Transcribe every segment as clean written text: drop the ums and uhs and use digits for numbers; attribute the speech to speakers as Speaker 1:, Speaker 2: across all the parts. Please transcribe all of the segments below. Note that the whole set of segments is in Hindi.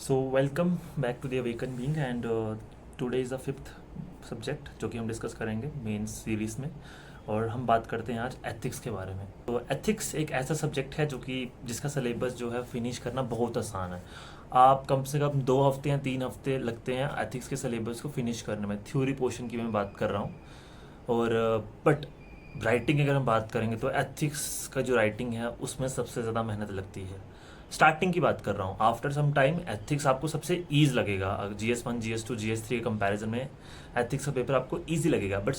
Speaker 1: So welcome back to the awaken being and today is the fifth subject जो कि हम डिस्कस करेंगे मेन सीरीज़ में। और हम बात करते हैं आज एथिक्स के बारे में। तो एथिक्स एक ऐसा सब्जेक्ट है जो कि जिसका सिलेबस जो है फिनिश करना बहुत आसान है। आप कम से कम 2 हफ्ते या 3 हफ्ते लगते हैं एथिक्स के सिलेबस को फिनिश करने में। थ्योरी पोर्शन की मैं बात कर रहा हूँ। और बट राइटिंग अगर हम बात करेंगे तो एथिक्स का जो राइटिंग है उसमें सबसे ज़्यादा मेहनत लगती है। स्टार्टिंग की बात कर रहा हूँ, आफ्टर सम टाइम एथिक्स आपको सबसे ईज लगेगा। GS1 GS2 GS3 के कंपैरिजन में एथिक्स का पेपर आपको ईजी लगेगा। बट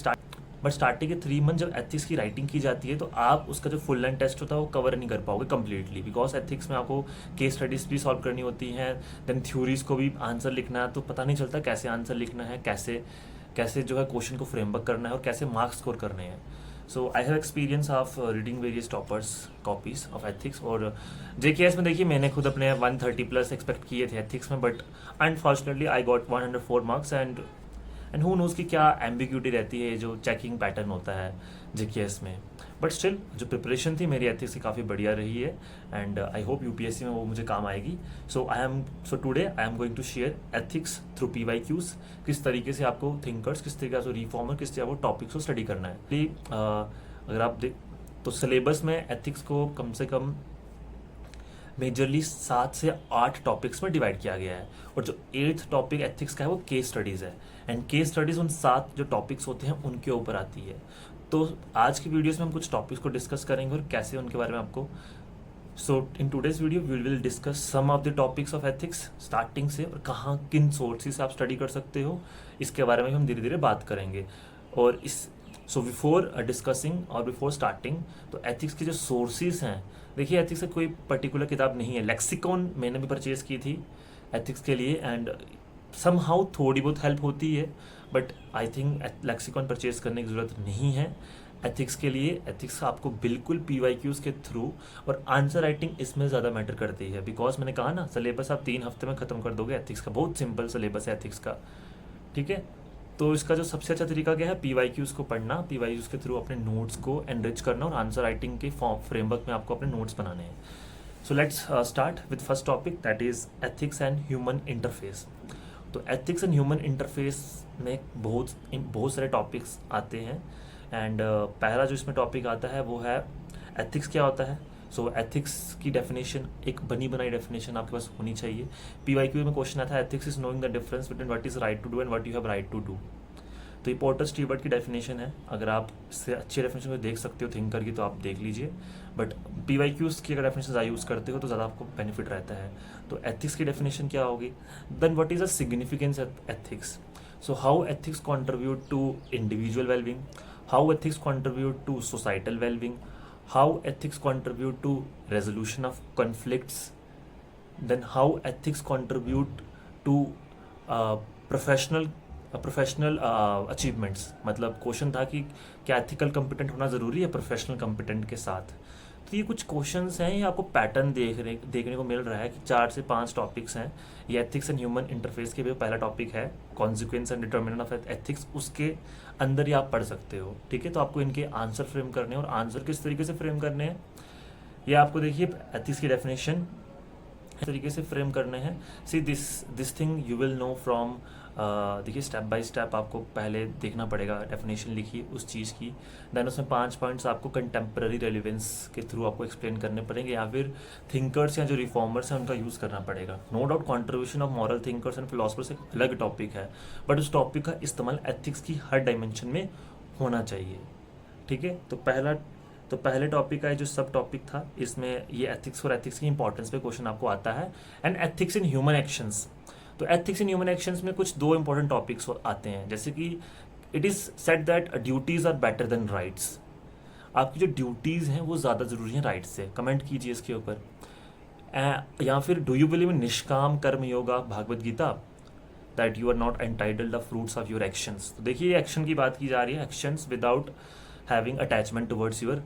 Speaker 1: स्टार्टिंग के 3 मंथ जब एथिक्स की राइटिंग की जाती है तो आप उसका जो फुल लेंथ टेस्ट होता है वो कवर नहीं कर पाओगे कम्प्लीटली, बिकॉज एथिक्स में आपको केस स्टडीज भी सॉल्व करनी होती हैं, देन थ्योरीज को भी आंसर लिखना है। तो पता नहीं चलता कैसे आंसर लिखना है, कैसे कैसे जो है क्वेश्चन को फ्रेमवर्क करना है और कैसे मार्क्स स्कोर करने हैं। So I have experience of reading various toppers copies of ethics. और JKS में देखिए मैंने खुद अपने 130+ एक्सपेक्ट किए थे एथिक्स में, but unfortunately I got 104 marks. And who nose कि क्या एम्बिग्यूटी रहती है, जो चेकिंग पैटर्न होता है JKS में। बट स्टिल जो प्रिपरेशन थी मेरी एथिक्स की काफ़ी बढ़िया रही है एंड आई होप UPSC में वो मुझे काम आएगी। So today I am going to share ethics through PYQs। किस तरीके से आपको थिंकर्स, किस तरीके से रिफॉर्मर, किस तरीके से टॉपिक्स को स्टडी करना है। अगर आप देख तो सिलेबस में एथिक्स को कम से कम मेजरली 7 से 8 टॉपिक्स में डिवाइड किया गया है। और जो 8th टॉपिक एथिक्स का है वो केस स्टडीज़ है। एंड केस स्टडीज़ उन 7 जो टॉपिक्स होते हैं उनके ऊपर आती है। तो आज की वीडियोस में हम कुछ टॉपिक्स को डिस्कस करेंगे और कैसे उनके बारे में आपको। So in today's video we will discuss some of the topics of ethics starting से, और कहाँ किन सोर्सेज से आप स्टडी कर सकते हो इसके बारे में हम धीरे धीरे बात करेंगे। और इस बिफोर डिस्कसिंग और बिफोर स्टार्टिंग, तो एथिक्स के जो सोर्सेज हैं, देखिए एथिक्स का कोई पर्टिकुलर किताब नहीं है। लेक्सिकॉन मैंने भी परचेज की थी एथिक्स के लिए एंड सम हाउ थोड़ी बहुत हेल्प होती है, but I think lexicon purchase करने की ज़रूरत नहीं है एथिक्स के लिए। एथिक्स आपको बिल्कुल PYQs के थ्रू और आंसर राइटिंग इसमें ज़्यादा मैटर करती है, बिकॉज मैंने कहा ना सिलेबस आप 3 हफ्ते में ख़त्म कर दोगे एथिक्स का। बहुत सिंपल सिलेबस है एथिक्स का, ठीक है। तो इसका जो सबसे अच्छा तरीका क्या है, PYQs को पढ़ना, PYQs के थ्रू अपने नोट्स को एनरिच करना और आंसर राइटिंग के फ्रेमवर्क में आपको अपने नोट्स बनाने हैं। So let's start with first topic, that is ethics and human interface. तो एथिक्स एंड ह्यूमन इंटरफेस में बहुत सारे टॉपिक्स आते हैं एंड पहला जो इसमें टॉपिक आता है वो है एथिक्स क्या होता है। सो एथिक्स की डेफिनेशन, एक बनी बनाई डेफिनेशन आपके पास होनी चाहिए। PYQ में क्वेश्चन आता है ethics is knowing the difference between what is right to do and what you have right to do. तो ये पोर्टर स्टीवर्ट की डेफिनेशन है। अगर आप इससे अच्छी डेफिनेशन को देख सकते हो थिंकर की तो आप देख लीजिए, बट PYQs की अगर डेफिनेशन यूज़ करते हो तो ज़्यादा आपको बेनिफिट रहता है। तो एथिक्स की डेफिनेशन क्या होगी, then what is the significance of ethics. So how ethics contribute to individual wellbeing, how ethics contribute to societal well-being, how ethics contribute to resolution of conflicts, then how ethics contribute to uh, professional achievements. मतलब क्वेश्चन था कि क्या एथिकल कम्पिटेंट होना ज़रूरी है प्रोफेशनल कम्पिटेंट के साथ। तो ये कुछ क्वेश्चंस हैं, ये आपको पैटर्न देखने को मिल रहा है कि 4 से 5 टॉपिक्स हैं। ये एथिक्स एंड ह्यूमन इंटरफेस के भी पहला टॉपिक है consequence and determinant of ethics, उसके अंदर ही आप पढ़ सकते हो, ठीक है। तो आपको इनके आंसर फ्रेम करने हैं और आंसर किस तरीके से फ्रेम करने हैं ये आपको देखिए एथिक्स की डेफिनेशन तरीके से फ्रेम करने हैं। See this thing you will know from, देखिए स्टेप बाय स्टेप आपको पहले देखना पड़ेगा, डेफिनेशन लिखिए उस चीज़ की, देन उसमें 5 पॉइंट्स आपको कंटेम्प्रेरी रेलिवेंस के थ्रू आपको एक्सप्लेन करने पड़ेंगे, या फिर थिंकर्स या जो रिफॉर्मर्स हैं उनका यूज़ करना पड़ेगा। No doubt contribution of moral thinkers and philosophers एक अलग टॉपिक है, बट उस टॉपिक का इस्तेमाल एथिक्स की हर डायमेंशन में होना चाहिए, ठीक है। तो पहले टॉपिक का जो सब टॉपिक था इसमें ये एथिक्स और एथिक्स की इंपॉर्टेंस पे क्वेश्चन आपको आता है। And ethics in human actions, तो एथिक्स इन ह्यूमन एक्शंस में कुछ 2 इंपॉर्टेंट टॉपिक्स आते हैं, जैसे कि it is said that duties are better than rights. आपकी जो ड्यूटीज़ हैं वो ज़्यादा ज़रूरी हैं राइट्स से। कमेंट कीजिए इसके ऊपर। या फिर do you believe in nishkam karma yoga Bhagavad Gita, that you are not entitled the fruits of your actions. तो देखिए ये एक्शन की बात की जा रही है, actions without having attachment towards your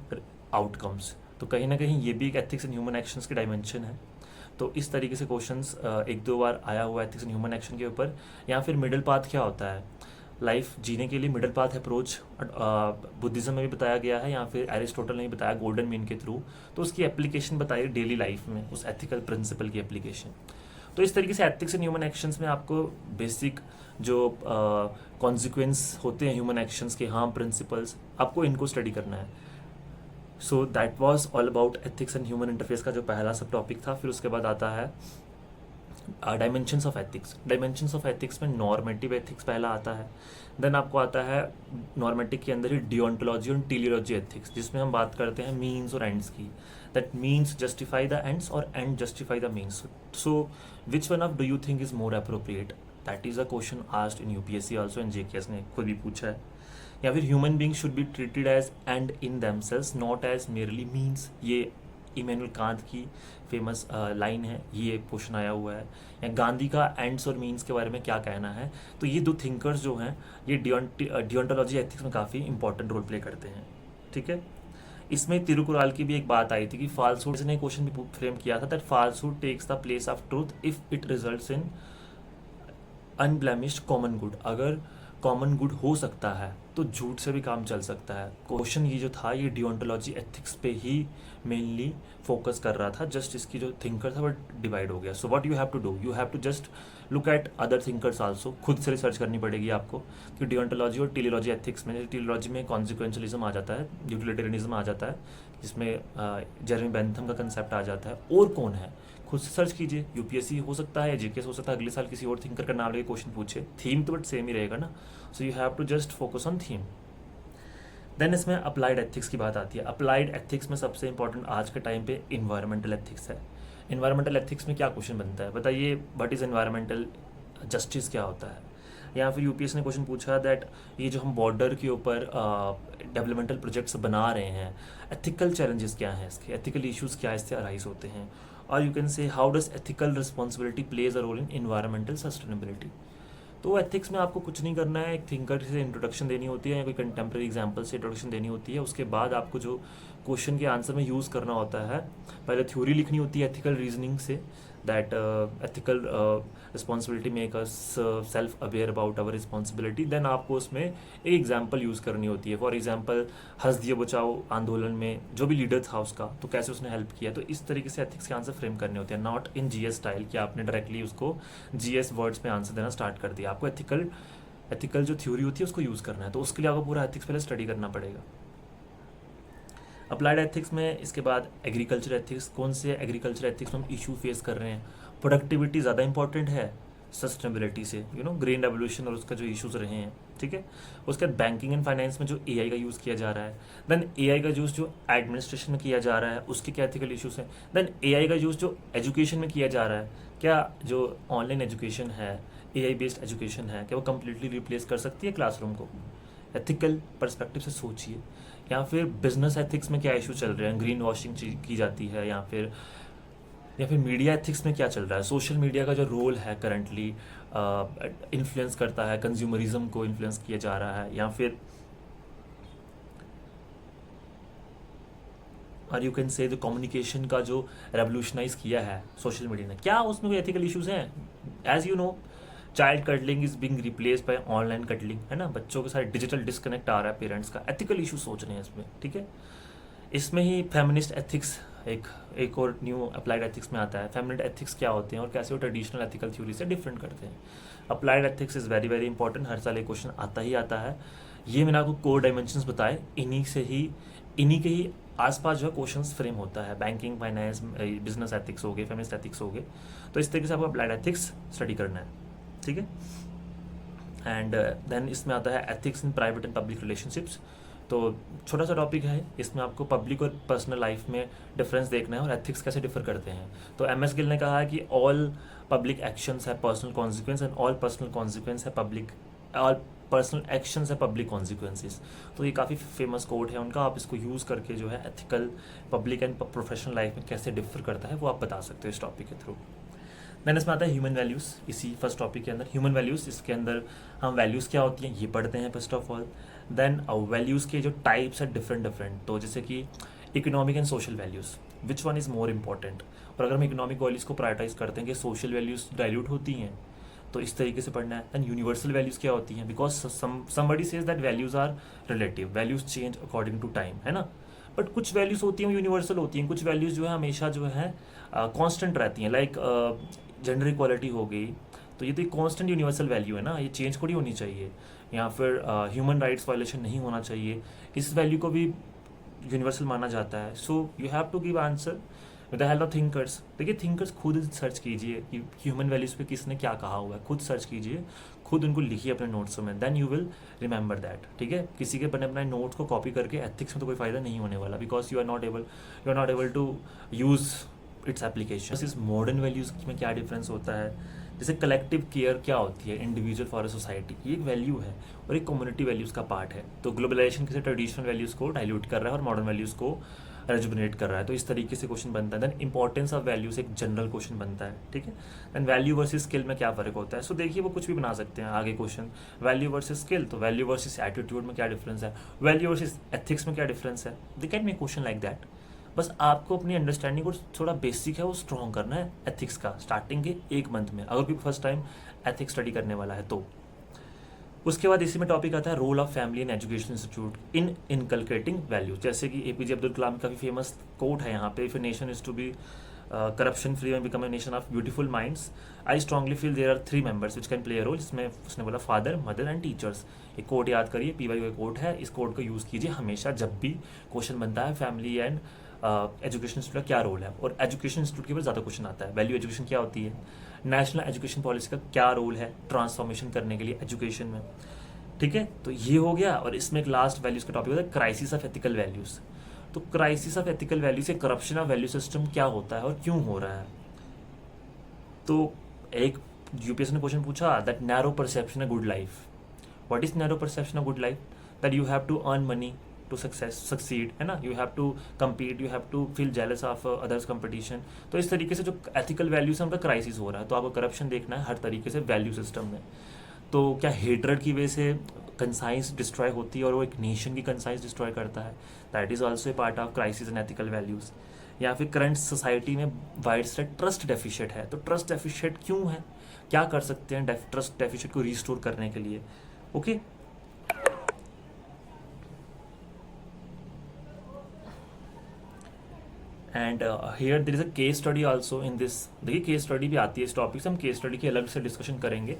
Speaker 1: outcomes. तो कहीं ना कहीं ये भी एक एथिक्स इन ह्यूमन एक्शंस की डायमेंशन है। तो इस तरीके से क्वेश्चंस 1-2 बार आया हुआ है एथिक्स इन ह्यूमन एक्शन के ऊपर। या फिर मिडिल पाथ क्या होता है, लाइफ जीने के लिए मिडिल पाथ अप्रोच बुद्धिज्म में भी बताया गया है, या फिर एरिस्टोटल ने भी बताया गोल्डन मीन के थ्रू। तो उसकी एप्लीकेशन बताई डेली लाइफ में, उस एथिकल प्रिंसिपल की एप्लीकेशन। तो इस तरीके से एथिक्स इन ह्यूमन एक्शंस में आपको बेसिक जो कॉन्सिक्वेंस होते हैं ह्यूमन एक्शंस के, हार्म प्रिंसिपल्स, आपको इनको स्टडी करना है। So that was all about ethics and human interface का जो पहला सब टॉपिक था। फिर उसके बाद आता है dimensions of ethics. Dimensions of ethics में नॉर्मेटिव एथिक्स पहला आता है, देन आपको आता है नॉर्मेटिव के अंदर ही डियोंटोलॉजी और टेलियोलॉजी एथिक्स, जिसमें हम बात करते हैं मीन्स और एंड्स की, that means justify the ends और end justify the means. So which one of do you think is more appropriate? That is a question asked in UPSC also, and JKS ने खुद भी पूछा है। या फिर human being should be treated as end in themselves not as merely means, ये इमैनुअल कांत की फेमस लाइन है, ये क्वेश्चन आया हुआ है। या गांधी का एंड्स और मीन्स के बारे में क्या कहना है? तो ये दो थिंकर्स जो हैं ये डियोंटोलॉजी एथिक्स में काफ़ी इंपॉर्टेंट रोल प्ले करते हैं, ठीक है। इसमें तिरुकुराल की भी एक बात आई थी कि फाल्सहुड ने क्वेश्चन भी फ्रेम किया था, that falsehood takes the place of truth if it results in unblemished common good. अगर कॉमन गुड हो सकता है तो झूठ से भी काम चल सकता है। क्वेश्चन ये जो था ये डियोंटोलॉजी एथिक्स पे ही मेनली फोकस कर रहा था, जस्ट इसकी जो थिंकर था वो डिवाइड हो गया। So what you have to do, you have to just look at other thinkers also, खुद से रिसर्च करनी पड़ेगी आपको कि डियोंटोलॉजी और टेलियोलॉजी एथिक्स में, टेलियोलॉजी में कॉन्सिक्वेंशलिज्म आ जाता है, यूटिलिटेरियनिज्म आ जाता है, जिसमें जेरेमी बेंथम का कंसेप्ट आ जाता है, और कौन है खुद से सर्च कीजिए। यूपीएससी हो सकता है, जीकेएस हो सकता है, अगले साल किसी और थिंकर का नाम लेके क्वेश्चन पूछे, थीम तो बट सेम ही रहेगा ना। So you have to just focus on theme. Then इसमें अप्लाइड एथिक्स की बात आती है। अप्लाइड एथिक्स में सबसे इंपॉर्टेंट आज के टाइम पे इन्वायरमेंटल एथिक्स है। इन्वायरमेंटल एथिक्स में क्या क्वेश्चन बनता है बताइए, व्हाट इज एनवायरमेंटल जस्टिस, क्या होता है? या फिर यूपीएससी ने क्वेश्चन पूछा दैट ये जो हम बॉर्डर के ऊपर डेवलपमेंटल प्रोजेक्ट्स बना रहे हैं, एथिकल चैलेंजेस क्या हैं इसके, एथिकल इश्यूज क्या इससे अराइज होते हैं, और you can say how does ethical responsibility plays a role in environmental sustainability. तो एथिक्स में आपको कुछ नहीं करना है, एक थिंकर से इंट्रोडक्शन देनी होती है या कोई कंटेम्प्रेरी एग्जाम्पल से इंट्रोडक्शन देनी होती है। उसके बाद आपको जो क्वेश्चन के आंसर में यूज़ करना होता है, पहले थ्योरी लिखनी होती है एथिकल रीजनिंग से, that ethical responsibility make us self aware about our responsibility. Then आपको उसमें एक एग्जाम्पल यूज़ करनी होती है। फॉर एग्जाम्पल हंस दिए बचाओ आंदोलन में जो भी लीडर था उसका, तो कैसे उसने हेल्प किया। तो इस तरीके से एथिक्स के आंसर फ्रेम करने होते हैं, नॉट इन जीएस स्टाइल कि आपने डायरेक्टली उसको जीएस वर्ड्स में आंसर देना स्टार्ट कर दिया। आपको एथिकल जो थ्योरी होती है उसको यूज़ करना है, तो उसके लिए आपको पूरा एथिक्स पहले स्टडी करना पड़ेगा। अप्लाइड एथिक्स में इसके बाद एग्रीकल्चर एथिक्स। कौन से एग्रीकल्चर एथिक्स में हम इशू फेस कर रहे हैं? प्रोडक्टिविटी ज़्यादा इंपॉर्टेंट है सस्टेनेबिलिटी से, ग्रीन रेवोल्यूशन और उसका जो इश्यूज रहे हैं, ठीक है। उसके बाद बैंकिंग एंड फाइनेंस में जो एआई का यूज़ किया जा रहा है, देन एआई का यूज़ जो एडमिनिस्ट्रेशन में किया जा रहा है उसके क्या एथिकल इश्यूज हैं, देन एआई का यूज़ जो एजुकेशन में किया जा रहा है, क्या जो ऑनलाइन एजुकेशन है, एआई बेस्ड एजुकेशन है, क्या वो कम्प्लीटली रिप्लेस कर सकती है क्लासरूम को? एथिकल पर्सपेक्टिव से सोचिए। या फिर बिजनेस एथिक्स में क्या इशू चल रहे हैं, ग्रीन वॉशिंग की जाती है, या फिर मीडिया एथिक्स में क्या चल रहा है, सोशल मीडिया का जो रोल है करंटली इन्फ्लुएंस करता है, कंज्यूमरिज्म को इन्फ्लुएंस किया जा रहा है, या फिर और यू कैन से जो कम्युनिकेशन का जो रेवोल्यूशनाइज किया है सोशल मीडिया ने, क्या उसमें कोई एथिकल इश्यूज हैं? As you know, child cuddling is being replaced by online cuddling, है ना। बच्चों के साथ डिजिटल डिस्कनेक्ट आ रहा है पेरेंट्स का, एथिकल इशू सोच रहे हैं इसमें, ठीक है। इसमें ही फेमिनिस्ट एथिक्स एक और न्यू अप्लाइड एथिक्स में आता है। फेमिनिस्ट एथिक्स क्या होते हैं और कैसे वो ट्रेडिशनल एथिकल थ्योरी से डिफरेंट करते हैं। Applied ethics is very very important, हर साल एक क्वेश्चन आता ही आता है। ये मैंने आपको कोर डायमेंशंस बताए, इन्हीं के ही आसपास जो है क्वेश्चंस फ्रेम होता है। बैंकिंग, फाइनेंस, बिजनेस एथिक्स हो गए, फेमिनिस्ट एथिक्स हो गए, तो इस तरीके से आपको अप्लाइड एथिक्स स्टडी करना है, ठीक है। एंड देन इसमें आता है ethics in private and public relationships. तो छोटा सा टॉपिक है, इसमें आपको पब्लिक और पर्सनल लाइफ में डिफरेंस देखना है और एथिक्स कैसे डिफर करते हैं। तो एमएस गिल ने कहा है कि ऑल पब्लिक एक्शंस है personal consequence and all personal consequence है पब्लिक, ऑल पर्सनल एक्शंस है पब्लिक कॉन्सिक्वेंसेस। तो ये काफ़ी फेमस कोट है उनका, आप इसको यूज़ करके जो है ethical public and professional life में कैसे डिफर करता है वो आप बता सकते हो इस टॉपिक के थ्रू। देन इसमें आता है ह्यूमन वैल्यूज़, इसी फर्स्ट टॉपिक के अंदर ह्यूमन वैल्यूज़। इसके अंदर हम वैल्यूज़ क्या होती हैं ये पढ़ते हैं first of all. Then values के जो टाइप्स है डिफरेंट, तो जैसे कि economic and social values, which one is more important. और अगर हम इकोनॉमिक वैल्यूज़ को प्रायोरिटाइज करते हैं कि सोशल वैल्यूज़ डाइल्यूट होती हैं, तो इस तरीके से पढ़ना है। दैन यूनिवर्सल वैल्यूज़ क्या होती हैं, because somebody says that values are relative, values change according to time, है ना। बट कुछ वैल्यूज़ होती हैं यूनिवर्सल होती हैं, कुछ वैल्यूज़ जो है हमेशा जो है कांस्टेंट रहती हैं। लाइक जेंडर इक्वालिटी हो गई, तो ये तो एक कॉन्स्टेंट यूनिवर्सल वैल्यू है ना, ये चेंज थोड़ी होनी चाहिए। या फिर ह्यूमन राइट्स वायलेशन नहीं होना चाहिए, इस वैल्यू को भी यूनिवर्सल माना जाता है। So you have to give answer with the help of thinkers. देखिए थिंकर्स खुद सर्च कीजिए कि ह्यूमन वैल्यूज़ पे किसने क्या कहा हुआ है, खुद सर्च कीजिए, खुद उनको लिखिए अपने नोट्स में, then you will remember that. ठीक है, किसी के बने बनाए नोट्स को कॉपी करके एथिक्स में तो कोई फ़ायदा नहीं होने वाला, because you are not able to use its application. इस मॉडर्न वैल्यूज़ में क्या डिफरेंस होता है, जैसे कलेक्टिव केयर क्या होती है, इंडिविजुअल फॉर अ सोसाइटी, ये एक वैल्यू है और एक कम्युनिटी वैल्यूज़ का पार्ट है। तो ग्लोबलाइजेशन किसी ट्रेडिशनल वैल्यूज़ को डाइल्यूट कर रहा है और मॉडर्न वैल्यूज़ को रेजुमिनेट कर रहा है, तो इस तरीके से क्वेश्चन बनता है। देन इंपॉर्टेंस ऑफ वैल्यूज एक जनरल क्वेश्चन बनता है। ठीक है, देन वैल्यू वर्सेस स्किल में क्या फ़र्क होता है। सो देखिए वो कुछ भी बना सकते हैं आगे क्वेश्चन, वैल्यू वर्सेस स्किल, तो वैल्यू वर्सेस एटीट्यूड में क्या डिफरेंस है, वैल्यू वर्सेस एथिक्स में क्या डिफरेंस है, they can make question like that. बस आपको अपनी अंडरस्टैंडिंग को थोड़ा बेसिक है वो स्ट्रॉन्ग करना है एथिक्स का, स्टार्टिंग के 1 मंथ में, अगर कोई फर्स्ट टाइम एथिक्स स्टडी करने वाला है तो। उसके बाद इसी में टॉपिक आता है role of family and education institute in inculcating values. जैसे कि एपीजे अब्दुल कलाम काफ़ी फेमस कोट है यहाँ पे, if a nation is to be corruption free and become a nation of beautiful minds, I strongly feel there are 3 members which can play a role. जिसमें उसने बोला फादर, मदर एंड टीचर्स। एक कोट याद करिए, पीवाई का कोट है, इस कोट को यूज़ कीजिए हमेशा जब भी क्वेश्चन बनता है फैमिली एंड एजुकेशन इंस्टीट्यूट का क्या रोल है। और एजुकेशन इंस्टीट्यूट के ऊपर ज़्यादा क्वेश्चन आता है। वैल्यू एजुकेशन क्या होती है, नेशनल एजुकेशन पॉलिसी का क्या रोल है ट्रांसफॉर्मेशन करने के लिए एजुकेशन में। ठीक है, तो ये हो गया। और इसमें एक लास्ट वैल्यूज का टॉपिक होता है क्राइसिस ऑफ एथिकल वैल्यूज। तो क्राइसिस ऑफ एथिकल वैल्यू से करप्शन ऑफ वैल्यू सिस्टम क्या होता है और क्यों हो रहा है। तो एक यूपीएससी ने क्वेश्चन पूछा that narrow perception of good life, what is narrow perception of good life, that you have to earn money to succeed, है ना, you have to compete, you have to feel jealous of others competition. तो इस तरीके से जो एथिकल वैल्यूज है उनका क्राइसिस हो रहा है, तो आपको करप्शन देखना है हर तरीके से वैल्यू सिस्टम में। तो क्या हेटरेड की वजह से कंसाइंस डिस्ट्रॉय होती है और वो एक नेशन की कंसाइंस डिस्ट्रॉय करता है, that is also a part of crisis and ethical values. या फिर करंट सोसाइटी में वाइड स्प्रेड ट्रस्ट डेफिशिएट है, तो ट्रस्ट डेफिशिएट क्यों है, क्या कर सकते हैं ट्रस्ट डेफिशिएट को रिस्टोर करने के लिए। Okay, and here there is a case study also in this. देखिए केस स्टडी भी आती है इस टॉपिक से, हम केस स्टडी की अलग से डिस्कशन करेंगे।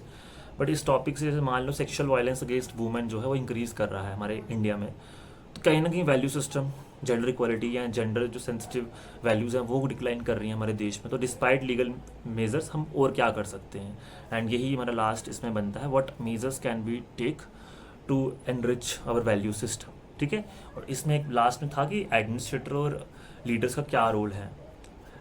Speaker 1: बट इस टॉपिक से जैसे मान लो सेक्सुअल वायलेंस अगेंस्ट वुमेन जो है वो इंक्रीज़ कर रहा है हमारे इंडिया में, तो कहीं ना कहीं वैल्यू सिस्टम, जेंडर इक्वालिटी या जेंडर जो सेंसिटिव वैल्यूज़ हैं वो डिक्लाइन कर रही हैं हमारे देश में। तो डिस्पाइट लीगल मेजर्स हम और क्या कर सकते हैं, एंड यही हमारा लास्ट इसमें बनता है, what measures can be take to enrich our value system. ठीक है, और इसमें एक लास्ट में था कि एडमिनिस्ट्रेटर और लीडर्स का क्या रोल है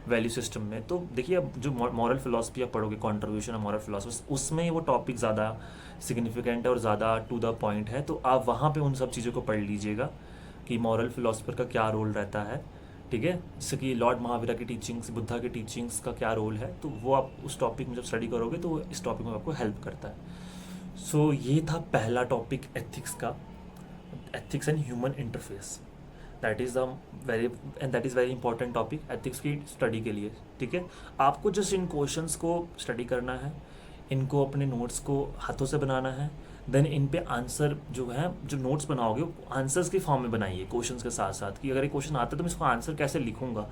Speaker 1: वैल्यू सिस्टम में। तो देखिए अब जो मॉरल फिलॉसफी आप पढ़ोगे, कॉन्ट्रीब्यूशन ऑफ मॉरल फिलॉसफी, उसमें वो टॉपिक ज़्यादा सिग्निफिकेंट है और ज़्यादा टू द पॉइंट है। तो आप वहाँ पे उन सब चीज़ों को पढ़ लीजिएगा कि मॉरल फिलॉसफर का क्या रोल रहता है। ठीक है, जैसे कि लॉर्ड महावीरा की टीचिंग्स, बुद्धा की टीचिंग्स का क्या रोल है, तो वो आप उस टॉपिक में जब स्टडी करोगे तो इस टॉपिक में आपको हेल्प करता है। सो ये था पहला टॉपिक एथिक्स का, ethics and human interface. That is very important topic ethics की स्टडी के लिए। ठीक है, आपको जस्ट इन क्वेश्चंस को स्टडी करना है, इनको अपने नोट्स को हाथों से बनाना है, देन इन पे आंसर जो है, जो नोट्स बनाओगे आंसर्स के फॉर्म में बनाइए क्वेश्चंस के साथ साथ, कि अगर एक क्वेश्चन आता है तो मैं इसको आंसर कैसे लिखूंगा।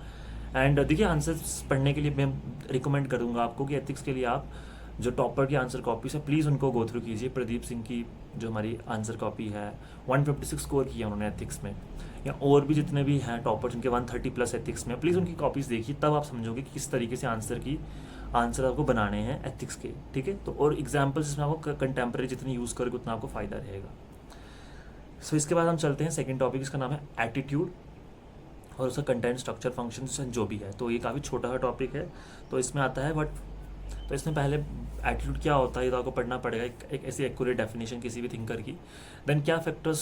Speaker 1: एंड देखिए आंसर्स पढ़ने के लिए मैं रिकमेंड करूँगा आपको कि एथिक्स के लिए आप जो टॉपर की आंसर कॉपीज है प्लीज़ उनको गो थ्रू कीजिए। प्रदीप सिंह की जो हमारी आंसर कॉपी है 156 स्कोर किया उन्होंने एथिक्स में, या और भी जितने भी हैं टॉपर्स उनके 130+ एथिक्स में, प्लीज़ उनकी कॉपीज़ देखिए, तब आप समझोगे कि किस तरीके से आंसर आपको बनाने हैं एथिक्स के। ठीक है, तो और एग्जाम्पल्स इसमें आपको कंटेम्प्रेरी जितनी यूज़ करोगे उतना आपको फ़ायदा रहेगा। सो इसके बाद हम चलते हैं सेकेंड टॉपिक, इसका नाम है एटीट्यूड और उसका कंटेंट, स्ट्रक्चर, फंक्शन जो भी है। तो ये काफ़ी छोटा सा टॉपिक है, तो इसमें आता है तो इसमें पहले एटीट्यूड क्या होता है ये तो आपको पढ़ना पड़ेगा, एक ऐसी एक्यूरेट डेफिनेशन किसी भी थिंकर की। देन क्या फैक्टर्स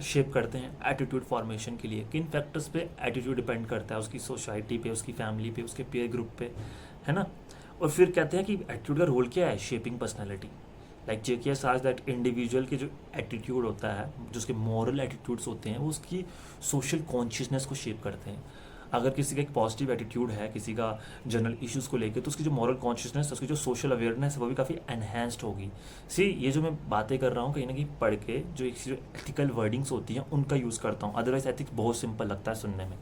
Speaker 1: शेप करते हैं एटीट्यूड फॉर्मेशन के लिए, किन फैक्टर्स पे एटीट्यूड डिपेंड करता है, उसकी सोसाइटी पे, उसकी फैमिली पे, उसके पीयर ग्रुप पे, है ना। और फिर कहते हैं कि एटीट्यूड का रोल क्या है, शेपिंग पर्सनैलिटी। लाइक JKS आज दैट इंडिविजुअल के जो एटीट्यूड होता है, जो उसके मॉरल एटीट्यूड्स होते हैं, वो उसकी सोशल कॉन्शियसनेस को शेप करते हैं। अगर किसी का एक पॉजिटिव एटीट्यूड है किसी का जनरल इश्यूज़ को लेकर, तो उसकी जो मॉरल कॉन्शियसनेस, उसकी जो सोशल अवेयरनेस है वो भी काफ़ी एनहेंस्ड होगी। ये जो मैं बातें कर रहा हूँ कहीं ना कहीं पढ़ के जो एथिकल वर्डिंग्स होती हैं उनका यूज़ करता हूँ, अदरवाइज एथिक्स बहुत सिंपल लगता है सुनने में।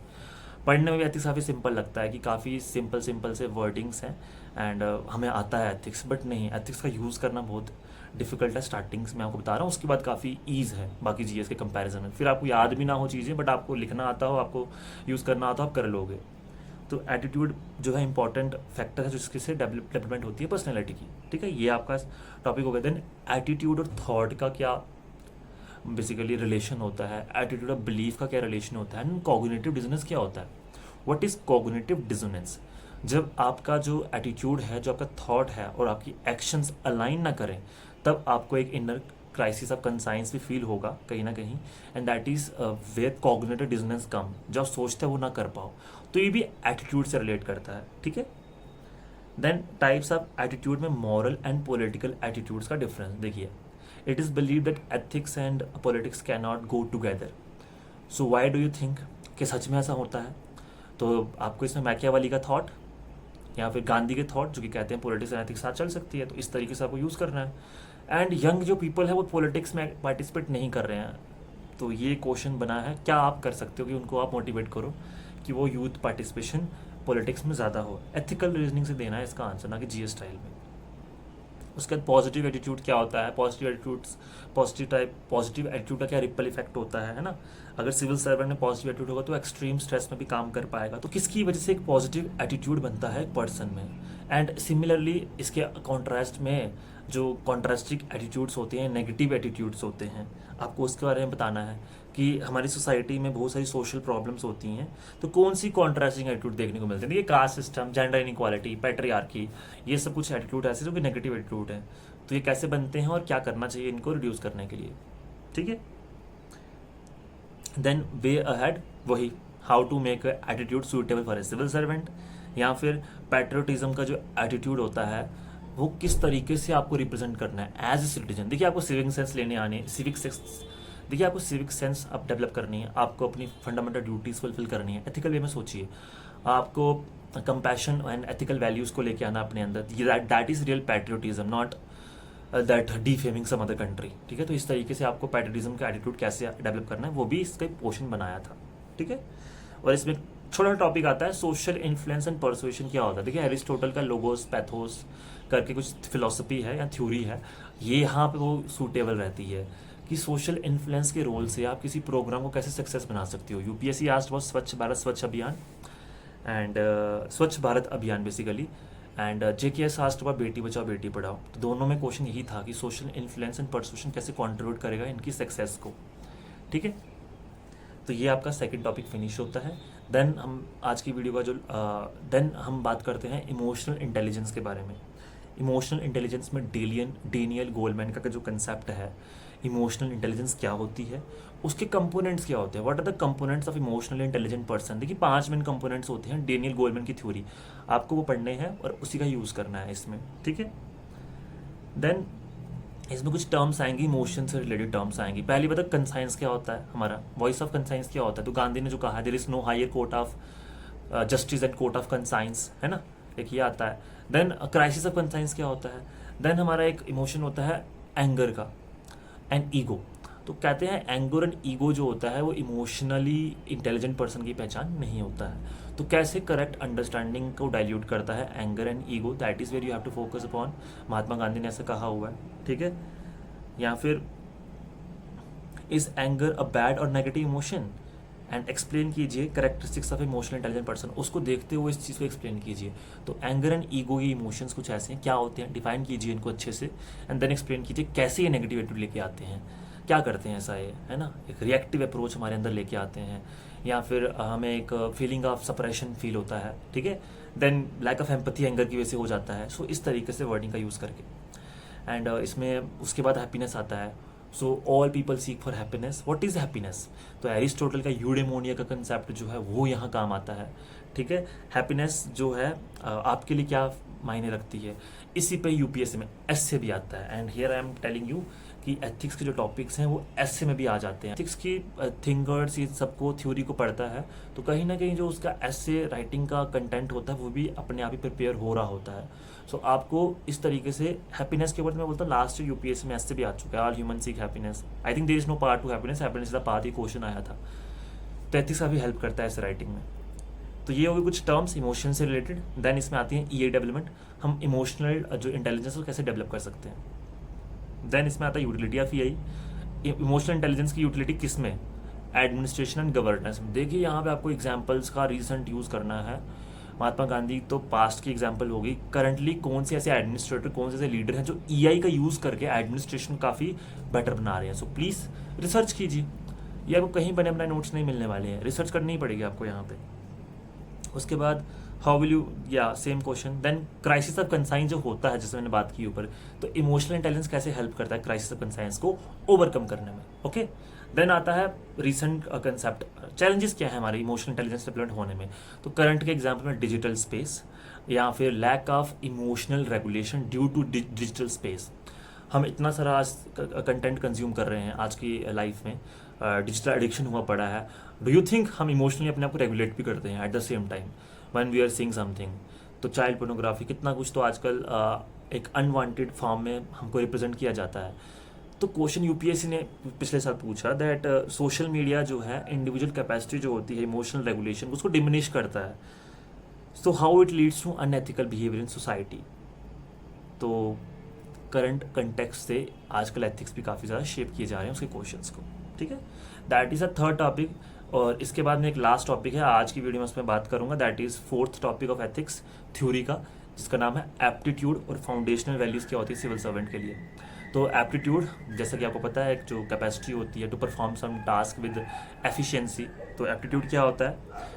Speaker 1: पढ़ने में भी एथिक्स काफ़ी सिंपल लगता है कि काफ़ी सिंपल से वर्डिंग्स हैं एंड हमें आता है एथिक्स, बट नहीं, एथिक्स का यूज़ करना बहुत डिफिकल्ट है। स्टार्टिंग्स में आपको बता रहा हूँ, उसके बाद काफ़ी ईज़ है बाकी जीएस के कंपैरिजन में। फिर आपको याद भी ना हो चीज़ें, बट आपको लिखना आता हो, आपको यूज़ करना आता हो, आप कर लोगे। तो एटीट्यूड जो है इंपॉर्टेंट फैक्टर है जिससे डेवलपमेंट होती है पर्सनैलिटी की, ठीक है। ये आपका टॉपिक हो गया। देन एटीट्यूड और थॉट का क्या बेसिकली रिलेशन होता है, एटीट्यूड और बिलीफ का क्या रिलेशन होता है, एंड कॉग्निटिव डिसोनेंस क्या होता है। What is cognitive dissonance? जब आपका जो एटीट्यूड है, जो आपका थॉट है और आपकी एक्शंस अलाइन ना करें, तब आपको एक इनर क्राइसिस ऑफ कंसाइंस भी फील होगा कहीं ना कहीं, and that is where cognitive dissonance come. जो आप सोचते हैं वो ना कर पाओ, तो ये भी एटीट्यूड से रिलेट करता है, ठीक है। देन टाइप्स ऑफ एटीट्यूड में मॉरल एंड पॉलिटिकल एटीट्यूड्स का डिफरेंस देखिए। It is believe that ethics and politics can not go together. So why do you think कि सच में ऐसा होता है? तो आपको इसमें मैकियावेली का थॉट या फिर गांधी के थॉट जो कि कहते हैं पॉलिटिक्स एंड एथिक्स साथ चल सकती है, तो इस तरीके से आपको यूज़ करना है। एंड यंग जो पीपल है वो पॉलिटिक्स में पार्टिसिपेट नहीं कर रहे हैं, तो ये क्वेश्चन बना है क्या आप कर सकते हो कि उनको आप मोटिवेट करो कि वो यूथ पार्टिसिपेशन पॉलिटिक्स में ज़्यादा हो। एथिकल रीजनिंग से देना है इसका आंसर, ना कि जीएस स्टाइल में। उसके बाद पॉजिटिव एटीट्यूड क्या होता है? पॉजिटिव एटीट्यूड का क्या रिपल इफेक्ट होता है ना। अगर सिविल सर्वेंट में पॉजिटिव एटीट्यूड होगा तो एक्सट्रीम स्ट्रेस में भी काम कर पाएगा। तो किसकी वजह से एक पॉजिटिव एटीट्यूड बनता है एक पर्सन में? एंड सिमिलरली इसके कॉन्ट्रास्ट में जो कॉन्ट्रास्टिंग एटीट्यूड्स होते हैं, नेगेटिव एटीट्यूड्स होते हैं, आपको उसके बारे में बताना है कि हमारी सोसाइटी में बहुत सारी सोशल प्रॉब्लम्स होती हैं, तो कौन सी कॉन्ट्रास्टिंग एटीट्यूड देखने को मिलते हैं। ये caste system, gender inequality, patriarchy, ये सब कुछ एटीट्यूड ऐसे जो कि नेगेटिव एटीट्यूड है। तो ये कैसे बनते हैं और क्या करना चाहिए इनको रिड्यूस करने के लिए, ठीक है। देन वे अहेड, वही how to make attitude suitable for a civil servant, या फिर पैट्रियोटिज्म का जो एटीट्यूड होता है वो किस तरीके से आपको रिप्रेजेंट करना है एज ए सिटीजन। देखिए आपको सिविक सेंस लेने आने, देखिए आपको सिविक सेंस आप डेवलप करनी है, आपको अपनी फंडामेंटल ड्यूटीज फुलफिल करनी है। एथिकल वे में सोचिए, आपको कंपैशन एंड एथिकल वैल्यूज़ को लेके आना अपने अंदर। That is real patriotism, not that defaming some other country, ठीक है। तो इस तरीके से आपको पैट्रियोटिज्म का एटीट्यूड कैसे डेवलप करना है वो भी इसका पोर्शन बनाया था, ठीक है। और इसमें छोटा टॉपिक आता है सोशल इन्फ्लुएंस एंड परसुएशन क्या होता है। देखिए एरिस्टोटल का लोगोस पैथोस करके कुछ फिलोसफी है या थ्योरी है, ये यहाँ पे वो सूटेबल रहती है कि सोशल इन्फ्लुएंस के रोल से आप किसी प्रोग्राम को कैसे सक्सेस बना सकते हो। यूपीएससी आस्ट बहुत स्वच्छ भारत स्वच्छ अभियान एंड स्वच्छ भारत अभियान बेसिकली, एंड जेकेएस आस्ट हुआ बेटी बचाओ बेटी पढ़ाओ। तो दोनों में क्वेश्चन यही था कि सोशल इन्फ्लुएंस एंड परसुएशन कैसे कंट्रीब्यूट करेगा इनकी सक्सेस को, ठीक है। तो ये आपका सेकंड टॉपिक फिनिश होता है। देन हम आज की वीडियो का जो देन हम बात करते हैं इमोशनल इंटेलिजेंस के बारे में। इमोशनल इंटेलिजेंस में डेनियल गोलमैन का जो कंसेप्ट है, इमोशनल इंटेलिजेंस क्या होती है, उसके कंपोनेंट्स क्या होते हैं, what are the components of emotional intelligent person. देखिए 5 मेन कंपोनेंट्स होते हैं, डेनियल गोलमैन की थ्योरी, आपको वो पढ़ने हैं और उसी का यूज़ करना है इसमें, ठीक है। देन इसमें कुछ टर्म्स आएंगी, इमोशन से रिलेटेड टर्म्स आएंगी। पहली बात कंसाइंस क्या होता है, हमारा वॉइस ऑफ कंसाइंस क्या होता है। तो गांधी ने जो कहा, there is no higher court of justice and court of conscience, है ना, एक ये आता है। देन क्राइसिस ऑफ कंसाइंस क्या होता है। देन हमारा एक इमोशन होता है एंगर का एंड ईगो। तो कहते हैं एंगर एंड ईगो जो होता है वो इमोशनली इंटेलिजेंट पर्सन की पहचान नहीं होता है। तो कैसे करेक्ट अंडरस्टैंडिंग को डाइल्यूट करता है anger and ego, that is where you have to focus upon. Mahatma Gandhi ने ऐसा कहा हुआ है, ठीक है। या फिर इज एंगर अ बैड और नेगेटिव इमोशन, एंड एक्सप्लेन कीजिए characteristics of emotional intelligent person, उसको देखते हुए इस चीज़ को एक्सप्लेन कीजिए। तो एंगर एंड ईगो ये इमोशंस कुछ ऐसे हैं, क्या होते हैं, डिफाइन कीजिए इनको अच्छे से, एंड देन एक्सप्लेन कीजिए कैसे ये नेगेटिव एटीट्यूड लेके आते हैं, क्या करते हैं ऐसा ये, है ना, एक रिएक्टिव अप्रोच हमारे अंदर लेके आते हैं, या फिर हमें एक फीलिंग ऑफ सप्रेशन फील होता है, ठीक है। Then lack of empathy anger की वजह से हो जाता है। सो इस तरीके से वर्डिंग का यूज़ करके, एंड इसमें उसके बाद हैप्पीनेस आता है। So all people seek for happiness, what is happiness. तो एरिस्टोटल का यूडेमोनिया का कंसेप्ट जो है वो यहाँ काम आता है, ठीक है। हैप्पीनेस जो है आपके लिए क्या मायने रखती है, इसी पे यूपीएससी में एसए भी आता है। And here I am telling you कि एथिक्स के जो टॉपिक्स हैं वो एसए में भी आ जाते हैं। एथिक्स की थिंकर्स ये सबको थ्योरी को पढ़ता है, तो कहीं ना कहीं जो उसका एसए राइटिंग का कंटेंट होता है वो भी अपने आप ही प्रिपेयर हो रहा होता है। सो आपको इस तरीके से हैप्पीनेस के ऊपर मैं बोलता हूँ लास्ट यूपीएससी में एसए भी आ चुका है, all human seek happiness. I think there is no part to happiness, happiness का पार्ट ही क्वेश्चन आया था। तो एथिक्स का भी हेल्प करता है इस राइटिंग में, तो ये होगी कुछ टर्म्स इमोशन से रिलेटेड। देन इसमें आती है ईए डेवलपमेंट, हम इमोशनल जो इंटेलिजेंस है वो कैसे डेवलप कर सकते हैं। देन इसमें आता है utility of EI, emotional intelligence की यूटिलिटी किस में, एडमिनिस्ट्रेशन एंड गवर्नेंस में। देखिए यहाँ पे आपको एग्जांपल्स का रिसेंट यूज़ करना है। महात्मा गांधी तो पास्ट की एग्जांपल होगी, करंटली कौन से ऐसे एडमिनिस्ट्रेटर, कौन से ऐसे लीडर हैं जो ईआई का यूज़ करके एडमिनिस्ट्रेशन काफ़ी बेटर बना रहे हैं। सो प्लीज़ रिसर्च कीजिए, ये आपको कहीं बने बनाए नोट्स नहीं मिलने वाले हैं, रिसर्च करनी ही पड़ेगी आपको यहाँ पे। उसके बाद हाउ विल यू, या same question. Then crisis of conscience जो होता है, जैसे मैंने बात की ऊपर, तो इमोशनल इंटेलिजेंस कैसे हेल्प करता है क्राइसिस ऑफ कंसाइंस को ओवरकम करने में। ओके, देन आता है रिसेंट कंसेप्ट, चैलेंजेस क्या है हमारे इमोशनल इंटेलिजेंस डेवलप होने में। तो करंट के एग्जाम्पल में डिजिटल स्पेस, या फिर lack of emotional regulation due to digital space. हम इतना सारा आज कंटेंट कंज्यूम कर रहे हैं आज की लाइफ में, डिजिटल एडिक्शन हुआ पड़ा है। डू यू थिंक हम इमोशनली अपने आप को रेगुलेट भी करते हैं at the same time when we are seeing something. तो चाइल्ड पोर्नोग्राफी, कितना कुछ तो आजकल एक अनवांटेड फॉर्म में हमको रिप्रेजेंट किया जाता है। तो क्वेश्चन यूपीएससी ने पिछले साल पूछा दैट सोशल मीडिया जो है इंडिविजुअल कैपेसिटी जो होती है इमोशनल रेगुलेशन उसको डिमिनिश करता है। So how it leads to unethical behaviour in society. तो करंट कंटेक्स्ट से आजकल एथिक्स भी काफ़ी ज़्यादा शेप किए जा रहे हैं उसके क्वेश्चंस को। ठीक है, that is a third topic. और इसके बाद में एक लास्ट टॉपिक है आज की वीडियो में, उसमें बात करूंगा, that is fourth topic of ethics theory का, जिसका नाम है एप्टीट्यूड और फाउंडेशनल वैल्यूज़ क्या होती है सिविल सर्वेंट के लिए। तो एप्टीट्यूड, जैसा कि आपको पता है, एक जो कैपेसिटी होती है to perform some task with efficiency, तो एप्टीट्यूड क्या होता है।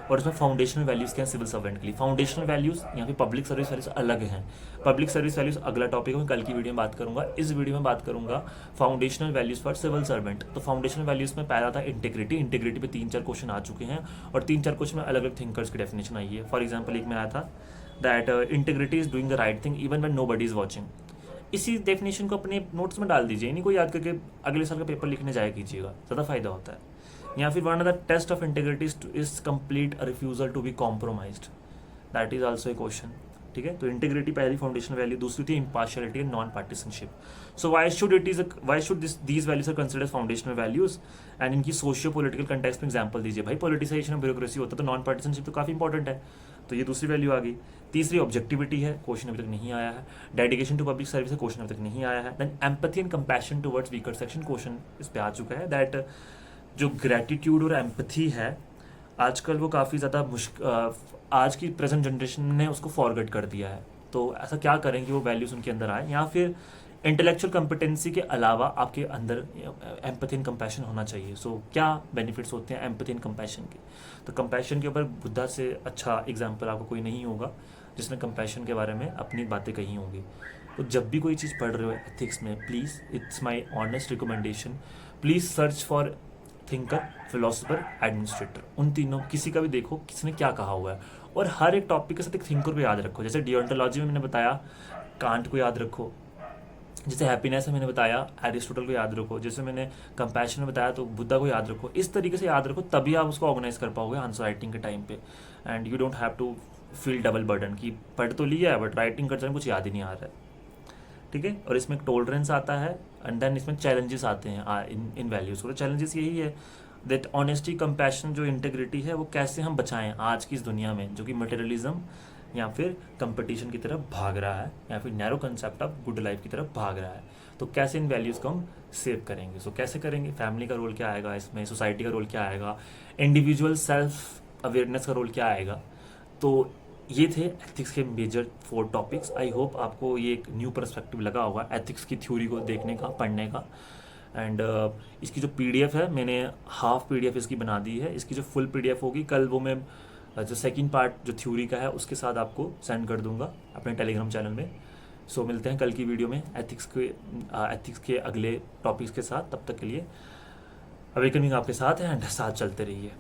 Speaker 1: और इसमें फाउंडेशनल वैल्यूज़ क्या है सिविल सर्वेंट के लिए। फाउंडेशनल वैल्यूज़ यहाँ पे पब्लिक सर्विस वैल्यूज़ अलग हैं। पब्लिक सर्विस वैल्यूज़ अगला टॉपिक मैं कल की वीडियो में बात करूंगा। इस वीडियो में बात करूंगा foundational values for civil servant. तो फाउंडेशनल वैल्यूज़ में पहला था इंटीग्रिटी। इंटीग्रिटी पे 3-4 क्वेश्चन आ चुके हैं और 3-4 क्वेश्चन में अलग अलग थिंकर्स की डेफिनेशन आई है। फॉर एग्जाम्पल एक में आया था that integrity is doing the right thing even when nobody is watching. इसी डेफिनेशन को अपने नोट्स में डाल दीजिए, इन्हीं को याद करके अगले साल का पेपर लिखने जाया कीजिएगा, ज़्यादा फायदा होता है। या फिर one of the test of integrity is complete refusal to be compromised, that is also a question. ठीक है, तो इंटीग्रिटी पहली फाउंडेशनल वैल्यू, दूसरी थी impartiality and non partisanship. So why should these values are considered foundational values and इनकी सोशियो पॉलिटिकल कंटेक्स्ट में एग्जाम्पल दीजिए। भाई पॉलिटिसाइजेशन और ब्यूरोक्रेसी होता तो नॉन पार्टिसनशिप तो काफ़ी इंपॉर्टेंट है, तो ये दूसरी वैल्यू आ गई। तीसरी ऑब्जेक्टिविटी है, क्वेश्चन अभी तक नहीं आया है। डेडिकेशन टू पब्लिक सर्विस है, क्वेश्चन अभी तक नहीं आया है। Then empathy and compassion towards weaker section, question इस पे आ चुका है। दैट जो ग्रैटिट्यूड और एम्पैथी है आजकल वो काफ़ी ज़्यादा आज की प्रेजेंट जनरेशन ने उसको फॉरगेट कर दिया है। तो ऐसा क्या करें कि वो वैल्यूज़ उनके अंदर आए, या फिर इंटेलेक्चुअल कॉम्पिटेंसी के अलावा आपके अंदर एम्पैथी एंड कंपैशन होना चाहिए। सो क्या बेनिफिट्स होते हैं एम्पैथी एंड कंपैशन के। तो कंपैशन के ऊपर बुद्धा से अच्छा एग्जाम्पल आपको कोई नहीं होगा जिसने कंपैशन के बारे में अपनी बातें कही होंगी। तो जब भी कोई चीज़ पढ़ रहे हो एथिक्स में, please, it's my honest recommendation, please search for thinker, philosopher, administrator, उन तीनों किसी का भी देखो किसने क्या कहा हुआ है, और हर एक टॉपिक के साथ एक थिंकर को याद रखो। जैसे डियोंटोलॉजी में मैंने बताया कांट को याद रखो, जैसे हैप्पीनेस में मैंने बताया एरिस्टोटल को याद रखो, जैसे मैंने कंपैशन में बताया तो बुद्धा को याद रखो। इस तरीके से याद रखो, तभी आप उसको ऑर्गेनाइज कर पाओगे आंसर राइटिंग के टाइम पे। And you don't have to feel double burden कि पढ़ तो लिया है बट राइटिंग करते समय कुछ याद ही नहीं आ रहा है। ठीक है, और इसमें टॉलरेंस आता है एंड देन इसमें चैलेंजेस आते हैं इन वैल्यूज़। तो चैलेंजेस यही है दैट ऑनेस्टी, कंपैशन, जो इंटीग्रिटी है वो कैसे हम बचाएं आज की इस दुनिया में जो कि मटेरियलिज्म या फिर कंपटीशन की तरफ भाग रहा है, या फिर narrow concept of good life की तरफ भाग रहा है। तो कैसे इन वैल्यूज़ को हम सेव करेंगे। सो कैसे करेंगे, फैमिली का रोल क्या आएगा इसमें, सोसाइटी का रोल क्या आएगा, इंडिविजुअल सेल्फ अवेयरनेस का रोल क्या आएगा। तो ये थे एथिक्स के मेजर 4 टॉपिक्स। आई होप आपको ये एक न्यू पर्सपेक्टिव लगा होगा एथिक्स की थ्योरी को देखने का, पढ़ने का। एंड इसकी जो PDF है, मैंने हाफ PDF इसकी बना दी है। इसकी जो फुल PDF होगी कल वो मैं जो सेकंड पार्ट जो थ्योरी का है उसके साथ आपको सेंड कर दूंगा अपने टेलीग्राम चैनल में। सो मिलते हैं कल की वीडियो में एथिक्स के अगले टॉपिक्स के साथ। तब तक के लिए अवेकनिंग आपके साथ है एंड साथ चलते रहिए।